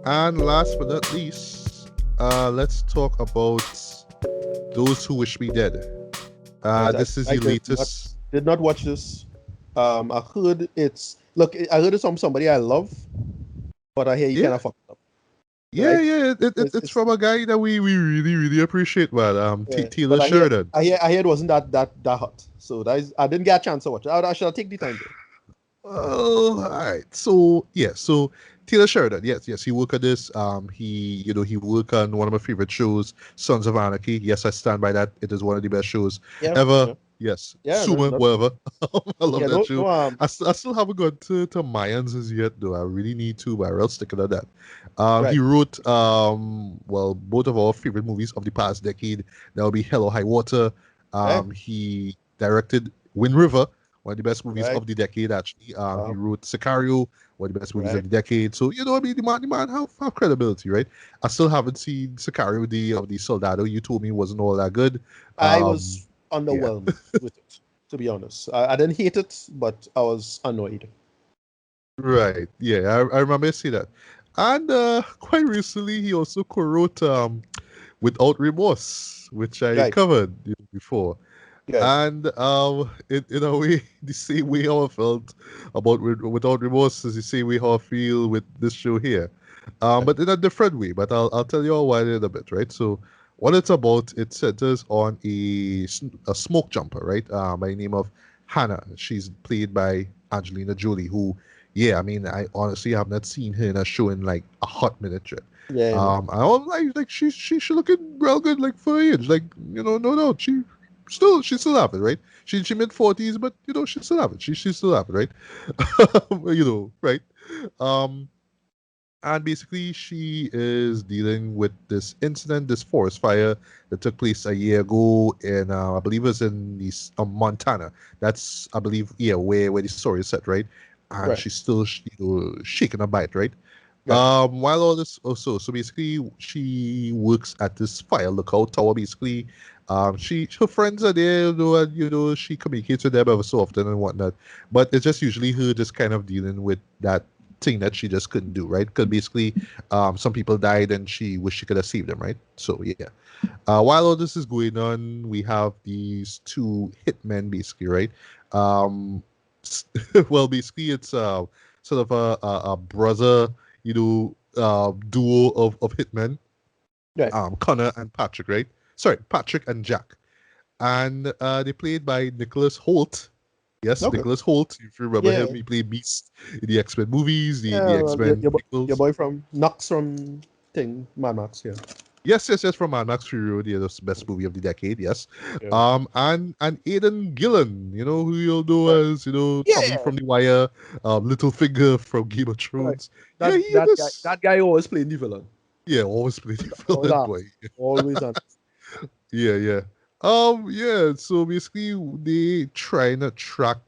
And last but not least, let's talk about Those Who Wish Me Dead. Right. This is I the latest. did not watch this. I heard it's look. I heard it's from somebody I love, but I hear you kind Yeah, of fucked up, yeah, right? yeah. It's It's from a guy that we really, really appreciate, man. yeah. Taylor But Sheridan. I hear it wasn't that hot. So I didn't get a chance to watch it. I should take the time to. Oh, all right. So yeah, so Taylor Sheridan, yes, he worked on this. He worked on one of my favorite shows, Sons of Anarchy. Yes, I stand by that. It is one of the best shows Yeah, ever. yeah, Yes, yeah. No, Suma, no, whatever. I love yeah, that no, show. no. I still haven't gone to Mayans as yet, though. I really need to, but I'll stick on that. He Right, wrote well, both of our favorite movies of the past decade. That would be Hell or High Water. right, He directed Wind River, one of the best movies right, of the decade, actually. He wow, wrote Sicario, one of the best movies of right. the decade. So, I mean, the man have credibility, right? I still haven't seen Sicario, the Soldado. You told me it wasn't all that good. I Um, was yeah. underwhelmed with it, to be honest. I didn't hate it, but I was annoyed. Right. Yeah, I remember seeing that. And quite recently, he also co-wrote Without Remorse, which I Right, covered before. right, And in a way, the same way how I felt about Without Remorse is the same way how I feel with this show here. right, But in a different way. But I'll tell you all why in a bit, right? So what it's about, it centers on a smoke jumper, right? By the name of Hannah. She's played by Angelina Jolie, who, yeah, I mean, I honestly have not seen her in a show in like a hot minute yet. yeah, no, I was like she looking real good like for her age. Like, no, she still have it, right? She mid-40s, but she still have it. She still have it, right? Right? Um, and basically she is dealing with this incident, this forest fire that took place a year ago in I believe it was in Montana. That's I believe where the story is set, right? And right, she's still shaking a bite, right? right, While all this also, so basically she works at this fire lookout tower. Basically, her friends are there, and she communicates with them ever so often and whatnot. But it's just usually her just kind of dealing with that thing that she just couldn't do, right? Because basically, some people died and she wished she could have saved them, right? So yeah. While all this is going on, we have these two hitmen, basically, right? Um, well, basically, it's sort of a brother, duo of hitmen, right. Connor and Patrick, right? Sorry, Patrick and Jack, and they played by Nicholas Holt. Yes, Okay. Nicholas Holt. If you remember Yeah, him, he played Beast in the X Men movies, the yeah. X Well, Men your sequels. boy from Knox from thing, Mad Max. Yeah, Yes, from Max Fury Road, yeah, that's the best movie of the decade, yes. yeah. And Aidan Gillen, who you'll know Right. as, Tommy Yeah, from The Wire, Littlefinger from Game of right. Thrones. Yeah, he in this. That guy always playing the villain. Yeah, always played the Always villain, boy. honest. Always honest. Yeah. Yeah, so basically they trying to track,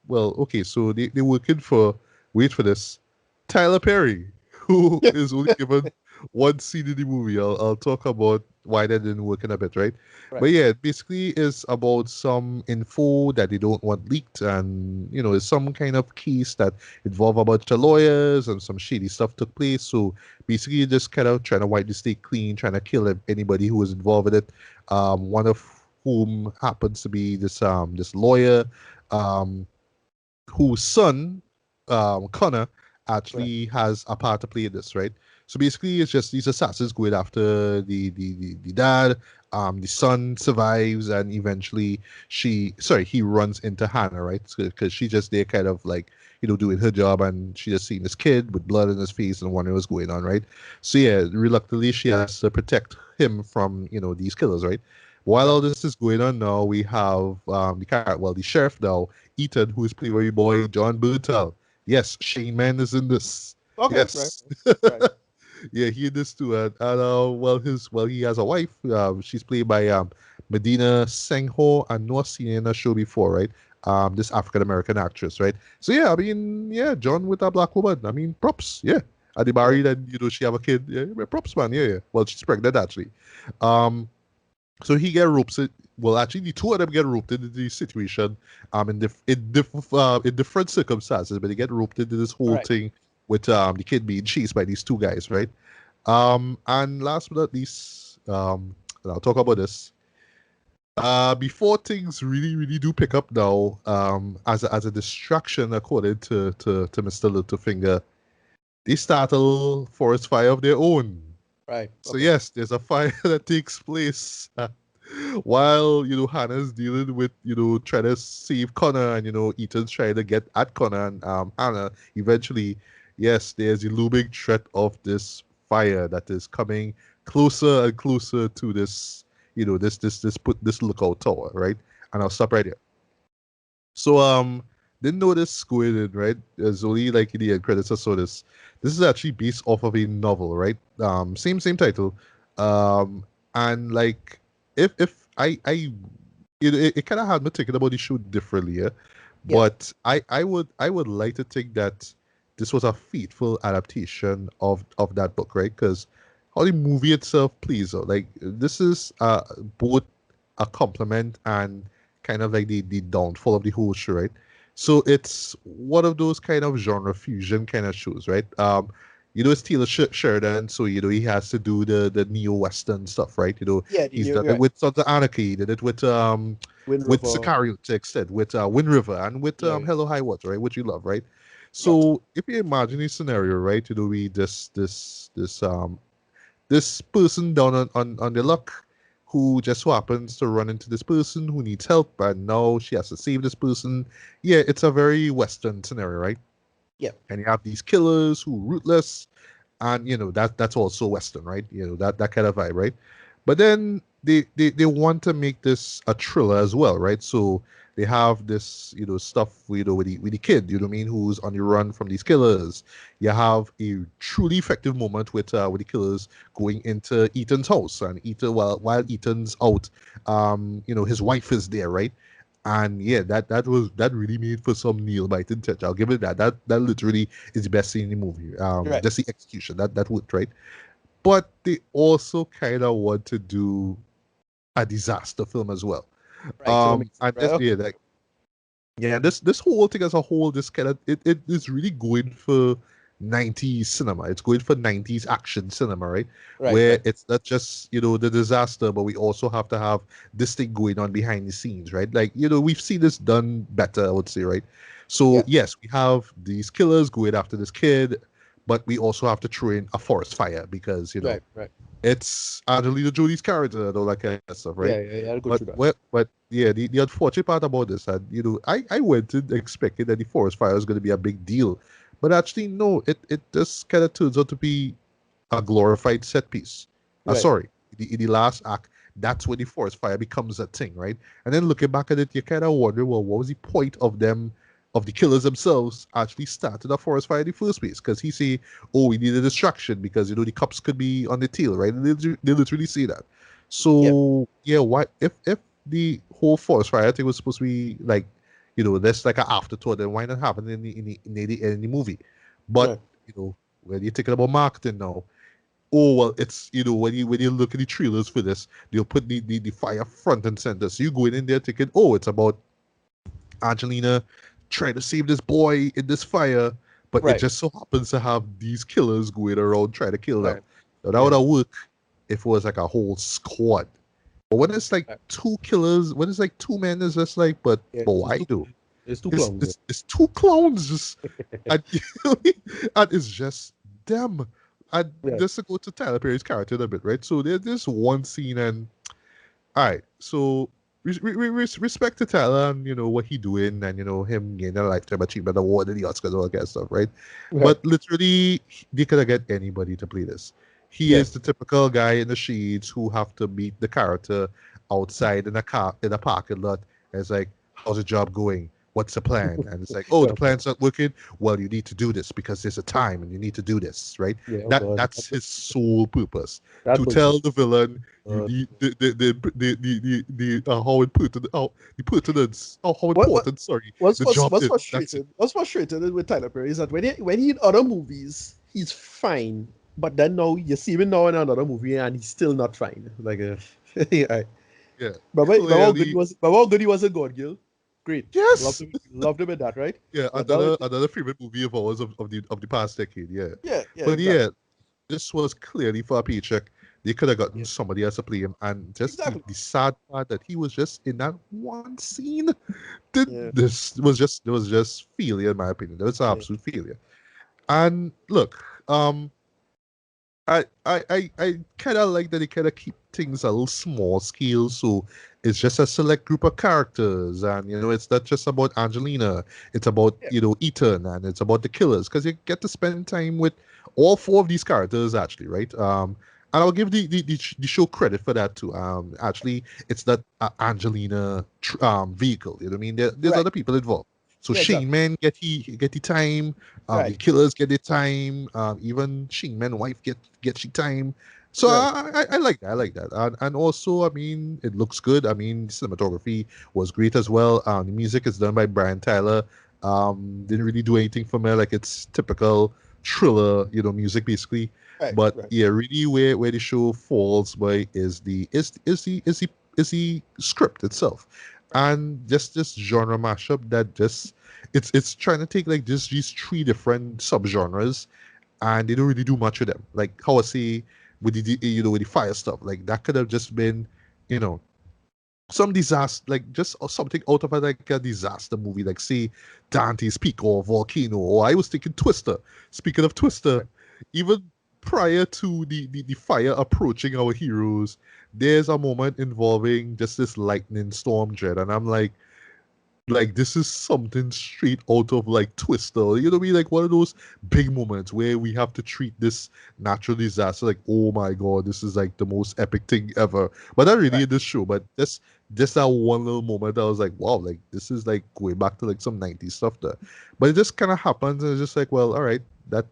well, okay, so they're working for, wait for this, Tyler Perry, who is only given one scene in the movie. I'll talk about why that didn't work in a bit, right? Right. But yeah, it basically is about some info that they don't want leaked, and it's some kind of case that involve a bunch of lawyers and some shady stuff took place. So basically, just kind of trying to wipe the state clean, trying to kill anybody who was involved with it. One of whom happens to be this lawyer, um, whose son, Connor, Right. actually has a part to play in this, right? So basically, it's just these assassins going after the dad. The son survives, and eventually he runs into Hannah, right? Because she just there, kind of like doing her job, and she just seen this kid with blood in his face and wondering what's going on, right? So yeah, reluctantly she has to protect him from these killers, right? While Right. all this is going on now, we have the sheriff now, Ethan, who is played by your boy John Burtell. Yes, Shane Man is in this. Okay. Right. Yes. Right. Yeah, he in this too. He has a wife. She's played by Medina Sengho. I know I've seen her in a show before, right? This African American actress, right? So yeah, I mean, yeah, John with a black woman. I mean, props. Yeah. and they married, and she have a kid. Yeah, props, man. Yeah, yeah. Well, she's pregnant actually. Um, so he get roped. Well, actually, the two of them get roped into the situation. In different circumstances, but they get roped into this whole Right. thing with the kid being chased by these two guys, right? And last but not least, and I'll talk about this. Before things really, really do pick up now, as a distraction, according to Mr. Littlefinger, they start a little forest fire of their own. Right. So Okay. yes, there's a fire that takes place while Hannah's dealing with trying to save Connor, and Ethan's trying to get at Connor and Hannah. Eventually, yes, there's a looming threat of this fire that is coming closer and closer to this this lookout tower, right? And I'll stop right here. So didn't know this going in, right? There's only like in the end credits I saw this. This is actually based off of a novel, right? Same title. Um and like if it kind of had me thinking about the show differently, yeah. Yeah. But I would like to think that this was a faithful adaptation of that book, right? Because how the movie itself plays out, like this is both a compliment and kind of like the downfall of the whole show, right? So it's one of those kind of genre fusion kind of shows, right? It's Taylor Sheridan, so he has to do the neo western stuff, right? Yeah. He's You're done it right. with Sons of Anarchy, he did it Wind with River. Sicario to extent, with Wind River, and with Yeah. Hello High Water, right? Which you love, right? Yeah. So if you imagine a scenario, right? We this person down on the luck who just so happens to run into this person who needs help, and now she has to save this person. Yeah, it's a very Western scenario, right? Yeah. And you have these killers who are rootless, and that's also Western, right? That kind of vibe, right? But then they want to make this a thriller as well, right? So they have this stuff with the kid, you know what I mean, who's on the run from these killers. You have a truly effective moment with the killers going into Ethan's house, and Ethan, while Ethan's out, his wife is there, right? And yeah, that really made for some nail biting touch. I'll give it that. That literally is the best scene in the movie. Right. Just the execution that worked, right? But they also kind of want to do a disaster film as well. Right. So that makes it And right. this Okay. yeah, like yeah, this whole thing as a whole, this kind of it is really going for 90s cinema. It's going for 90s action cinema, right? Right. Where Right. it's not just, the disaster, but we also have to have this thing going on behind the scenes, right? Like, we've seen this done better, I would say, right? So Yeah. yes, we have these killers going after this kid, but we also have to throw in a forest fire because, Right. Right. it's Angelina Jolie's character and all that kind of stuff, right? Yeah. Yeah. Yeah. I'll go But through that. but yeah, the unfortunate part about this, and I went in expecting that the forest fire was going to be a big deal, but actually no, it just kind of turns out to be a glorified set piece. Right. Sorry, in the last act, that's when the forest fire becomes a thing, right? And then looking back at it, you kind of wonder, well, what was the point of them? Of the killers themselves actually started a forest fire in the first place, because he say, "Oh, we need a distraction because the cops could be on the tail," right? And they literally say that. Yeah. So yeah, why if the whole forest fire thing was supposed to be like, that's like an afterthought, then why not happen in the movie? But Right. when you're thinking about marketing now, oh well, it's when you look at the trailers for this, they'll put the fire front and center. So you going in there thinking, oh, it's about Angelina trying to save this boy in this fire, but it Right. just so happens to have these killers going around trying to kill them. Right. So that would Yeah. have worked if it was like a whole squad. But when it's like Right. two killers, when it's like two men, it's just like, Yeah. but It's why too. do? It's too It's clowns. it's, it's two clowns just and, and it's just them. And Yeah. just to go to Tyler Perry's character a bit, right? So there's this one scene, and all right, so respect to Tyler and what he doing, and him getting a lifetime achievement award and the Oscars, all that kind of stuff, right? Right. But literally, they could have get anybody to play this. He Yeah. is the typical guy in the shades who have to meet the character outside in a car in a parking lot. And it's like, how's the job going? What's the plan? And it's like, oh, the Oh, plan's not working. Well, you need to do this because there's a time and you need to do this, right? yeah. Oh That God. that's his sole purpose, That to was tell the villain you uh, need the how important the pertinence, how what important, sorry, what's the what's job what's is. That's it. frustrating. What's frustrating with Tyler Perry is that when he in other movies he's fine, but then now you see him now in another movie and he's still not fine. Like, yeah. Yeah, Remember how good he clearly. was? Remember how good he was in God Girl? Great, Yes. loved him in that, right? Yeah, But now, another favorite movie of ours of the past decade. Yeah, yeah, but yeah, exactly, this was clearly for a paycheck. They could have gotten yeah, somebody else to play him, and just exactly, the sad part that he was just in that one scene. Did yeah, this was just failure in my opinion. That was an yeah, absolute failure. And look, I kind of like that they kind of keep things a little small scale, so it's just a select group of characters, and it's not just about Angelina, it's about yeah, Ethan, and it's about the killers, because you get to spend time with all four of these characters actually, right? And I'll give the show credit for that too. Actually, it's not Angelina vehicle. You know what I mean? There's right, other people involved. So yeah, Shane exactly, Man get the time, the right, killers get their time. Even Shing Man wife get she time. So right, I like that. I like that. And also, I mean, it looks good. I mean, cinematography was great as well. The music is done by Brian Tyler. Didn't really do anything for me. Like it's typical thriller, music basically. right, But right, yeah, really where the show falls by is the script itself, right, and just this genre mashup that just it's trying to take like just these three different subgenres, and they don't really do much with them. Like how I say with with the fire stuff, like that could have just been, you know, some disaster, like just something out of like a disaster movie, like say Dante's Peak or Volcano, or I was thinking Twister. Speaking of Twister, right. even prior to the fire approaching our heroes, there's a moment involving just this lightning storm jet, and I'm like this is something straight out of like Twister. You know what I mean? Like one of those big moments where we have to treat this natural disaster like, oh my god, this is like the most epic thing ever. But not really Right. in this show. But just that one little moment, I was like, wow, like this is like going back to like some '90s stuff there. But it just kind of happens, and it's just like, well, all right,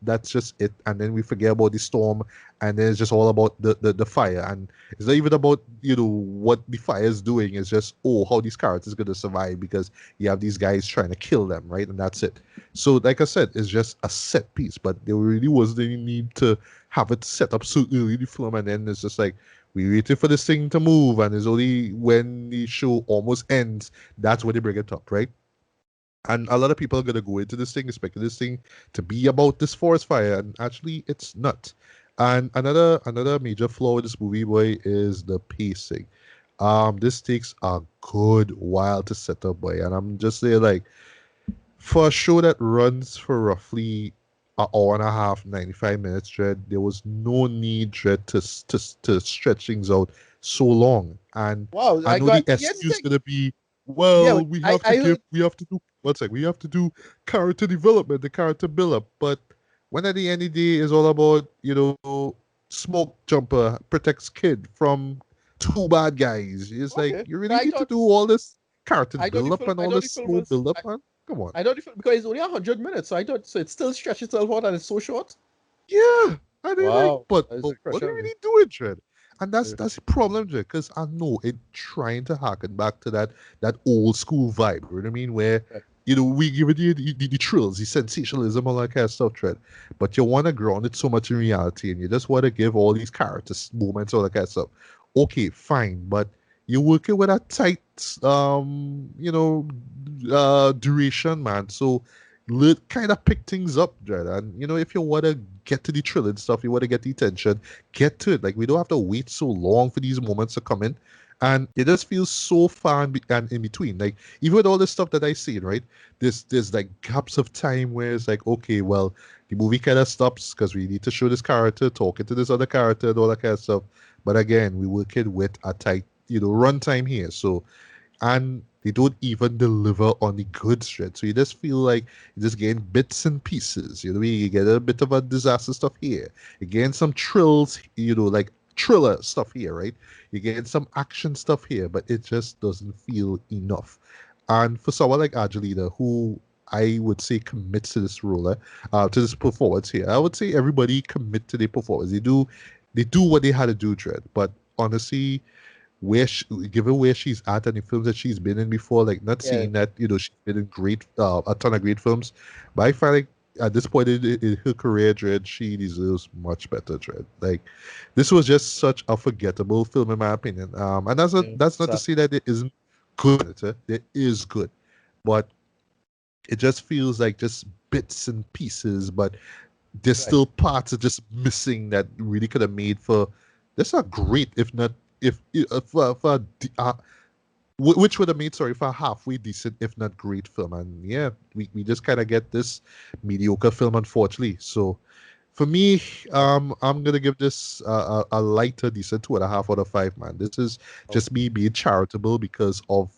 that's just it. And then we forget about the storm, and then it's just all about the fire, and it's not even about what the fire is doing. It's just, oh, how these characters gonna survive because you have these guys trying to kill them, right? And that's it. So, like I said, it's just a set piece, but there really wasn't any need to have it set up so early in the film, and then it's just like we waited for this thing to move, and it's only when the show almost ends that's when they bring it up, right? And a lot of people are gonna go into this thing expecting this thing to be about this forest fire, and actually, it's not. And another major flaw in this movie, boy, is the pacing. This takes a good while to set up, boy, and I'm just saying, like, for a show that runs for roughly an hour and a half, 95 minutes, Dread, there was no need, Dread, to stretch things out so long. And Wow, I I know the got. Here's the excuse thing. gonna be, Yeah, well, but I heard. we have to do, one sec, we have to do character development, the character build up. But when at the end of the day, it's all about, smoke jumper protects kid from two bad guys. It's like, Okay, you really but need to do all this character build up and I all thought the this film slow was. build up, man. Come on. I thought the film because it's only 100 minutes, so I thought so it still stretches itself out and it's so short. Yeah, and they're like, Wow, but that is but what are you impressionable. really doing, Trent? And that's Yeah, that's the problem, Trent, because I know it trying to harken back to that old school vibe. You know what I mean? Where right, we give it the thrills, the sensationalism, all that kind of stuff, Trent. But you want to ground it so much in reality, and you just want to give all these characters moments, all that kind of stuff. Okay, fine, but you're working with a tight, duration, man. So kind of pick things up, Jared. And if you want to get to the thrilling stuff, you want to get the attention, get to it. Like we don't have to wait so long for these moments to come in, and it just feels so far and in between. Like even with all this stuff that I see, right? There's like gaps of time where it's like, okay, well, the movie kind of stops because we need to show this character talking to this other character and all that kind of stuff. But again, we work it with a tight, runtime here. So and they don't even deliver on the goods, right? So you just feel like you're just getting bits and pieces. You know, you get a bit of a disaster stuff here. You're getting some thrills, like thriller stuff here, right? You're getting some action stuff here, but it just doesn't feel enough. And for someone like Angelina, who I would say commits to this role, to this performance here, I would say everybody commit to their performance. They do what they had to do, Dread. But honestly, given where she's at and the films that she's been in before, like not yeah, saying that she's been in a ton of great films, but I find like at this point in her career, Dread, she deserves much better, Dread. Like, this was just such a forgettable film, in my opinion. And Yeah, that's not to exactly. say that it isn't good. There is good, but it just feels like just bits and pieces. But there's Right. still parts that just missing that really could have made for. That's not great, if not if for which would have made, sorry, for a halfway decent, if not great film. And yeah, we just kind of get this mediocre film, unfortunately. So for me, I'm gonna give this a lighter, decent 2.5 out of 5. Man, this is Okay. just me being charitable because of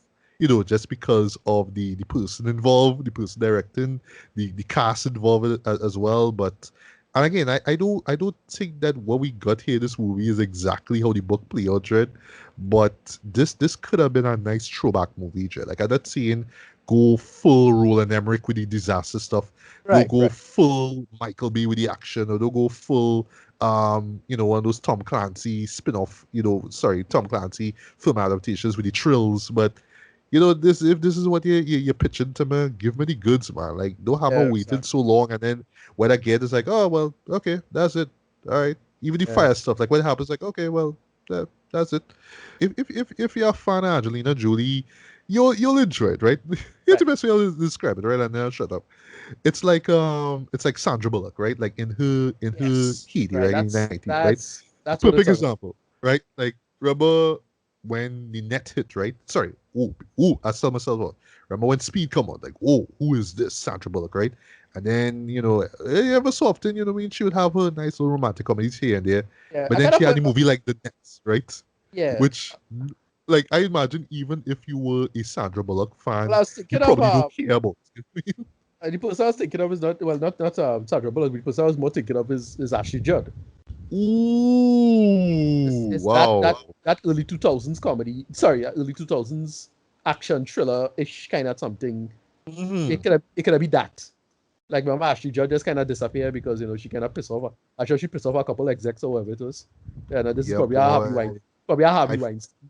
just because of the person involved, the person directing, the cast involved as well. But and again, I don't think that what we got here in this movie is exactly how the book play out, Dread. But this could have been a nice throwback movie, Dread. Like I'm not saying go full Roland Emmerich with the disaster stuff. Don't Right. go Right. full Michael Bay with the action, or don't go full one of those Tom Clancy spin-off, sorry, Tom Clancy film adaptations with the trills. But this if this is what you're pitching to me, give me the goods, man. Like, don't have me Yeah. waiting Exactly. so long, and then when I get, it's like, oh well, okay, that's it. All right. Even the Yeah. fire stuff, like when it happens, like, okay, well, that's it. If you're a fan of Angelina Jolie, you'll enjoy it, right? It's Right. the best way to describe it, right? And now shut up. It's like Sandra Bullock, right? Like in her Yes. heyday, Right. right, in the That's 90s, right? that's that's what it's Perfect about. example, right? Like, remember when the net hit, right? Sorry, I sell myself out. Remember when Speed come on? Like, who is this Sandra Bullock, right? And then ever so often, what I mean, she would have her nice little romantic comedies here and there, Yeah. but I then kind of she had feel. the movie like The Nets, right? Yeah. Which, like, I imagine even if you were a Sandra Bullock Well, I fan, was you thinking of probably don't care about it. the person I was thinking of is not Sandra Bullock. The person I was more thinking of is Ashley Judd. Ooh, It's that wow. that early 2000s comedy. Sorry, early 2000s action thriller ish kind of something. Mhm. It could be that. Like, remember Ashley Judd just kind of disappeared because she kind of pissed off. I'm sure she pissed off a couple execs or whatever it was. Yeah, no, this is Yeah, probably a Harvey boy. Wine. Probably a Harvey I Weinstein.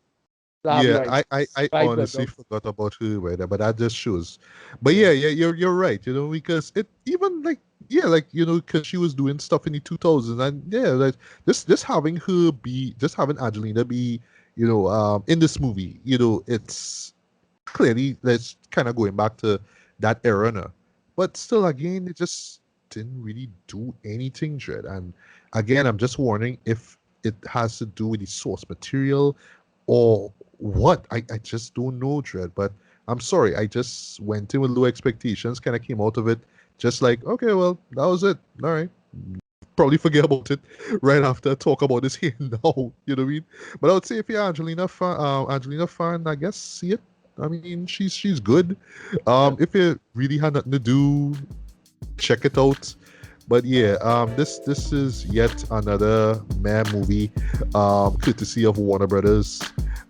The Harvey Yeah, I, Weinstein I, I vibe went honestly down. forgot about her right there, but that just shows. But Yeah. yeah, you're right, because it even like yeah, like because she was doing stuff in the 2000s, and yeah, like just having Angelina be in this movie, it's clearly that's kind of going back to that era now. But still, again, it just didn't really do anything, Dread. And again, I'm just wondering if it has to do with the source material or what. I just don't know, Dread. But I'm sorry, I just went in with low expectations, kind of came out of it just like, okay, well, that was it. All right. Probably forget about it right after I talk about this here now. You know what I mean? But I would say if you're Angelina fan, I guess see it. I mean, she's good. Yeah. If you really had nothing to do, check it out. But yeah, this is yet another meh movie, courtesy of Warner Brothers.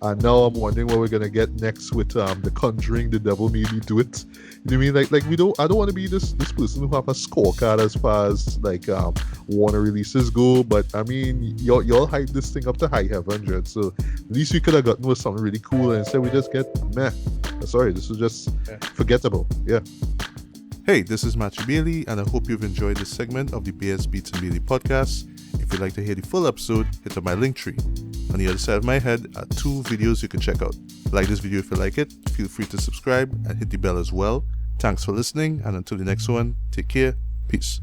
And now I'm wondering what we're gonna get next with The Conjuring, The Devil Made Me Do It. You know what I mean? Like I don't want to be this person who have a scorecard as far as like Warner releases go, but I mean y'all hype this thing up to high heaven, Dread. So at least we could have gotten with something really cool, and instead we just get meh. Sorry, this is just Yeah. forgettable. Yeah. Hey, this is Matthew Bailey, and I hope you've enjoyed this segment of the BS Beats and Bailey podcast. If you'd like to hear the full episode, hit up my link tree. On the other side of my head are 2 videos you can check out. Like this video if you like it, feel free to subscribe and hit the bell as well. Thanks for listening, and until the next one, take care, peace.